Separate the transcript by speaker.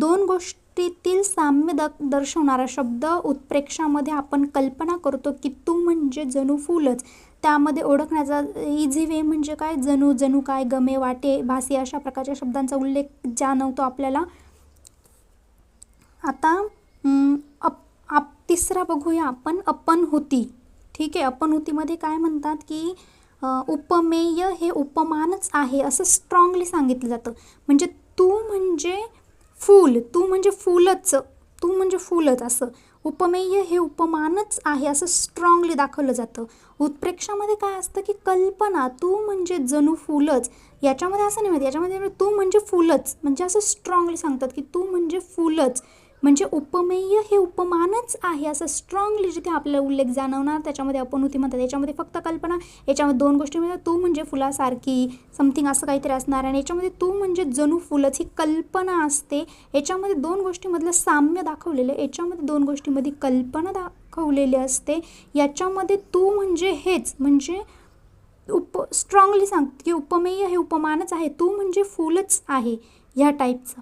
Speaker 1: दोन गोष्टीतील साम्य दर्शवणारा शब्द उत्प्रेक्षामध्ये आपण कल्पना करतो की तू म्हणजे जणू फुलच. त्यामध्ये ओळखण्याचा इझी वे म्हणजे काय, जणू, जणू काय, गमे, वाटे, भासी अशा प्रकारच्या शब्दांचा उल्लेख जाणवतो आपल्याला. आता तिसरा बघूया आपण, अपनहुती. ठीक आहे, अपनहुतीमध्ये काय म्हणतात की उपमेय हे उपमानच आहे असं स्ट्रॉंगली सांगितलं जातं. म्हणजे तू म्हणजे फूल, तू म्हणजे फूलच, तू म्हणजे फूलच असं. उपमेय हे उपमानच आहे असं स्ट्रॉंगली दाखवलं जातं. उत्प्रेक्षामध्ये काय असतं की कल्पना, तू म्हणजे जणू फूलच. याच्यामध्ये असं नाही माहिती, याच्यामध्ये तू म्हणजे फूलच म्हणजे असं स्ट्रॉंगली सांगतात की तू म्हणजे फूलच. म्हणजे उपमेय हे उपमानच आहे असं स्ट्रॉंगली जिथे आपल्याला उल्लेख जाणवणार त्याच्यामध्ये अपनहुती म्हणतात. याच्यामध्ये फक्त कल्पना, याच्यामध्ये दोन गोष्टी म्हणजे तू म्हणजे फुलासारखी समथिंग असं काहीतरी असणार, आणि याच्यामध्ये तू म्हणजे जणू फुलच ही कल्पना असते. याच्यामध्ये दोन गोष्टीमधलं साम्य दाखवलेलं, याच्यामध्ये दोन गोष्टीमध्ये कल्पना दाखवलेली असते. याच्यामध्ये तू म्हणजे हेच म्हणजे स्ट्रॉंगली सांगते की उपमेय हे उपमानच आहे, तू म्हणजे फुलच आहे ह्या टाईपचं.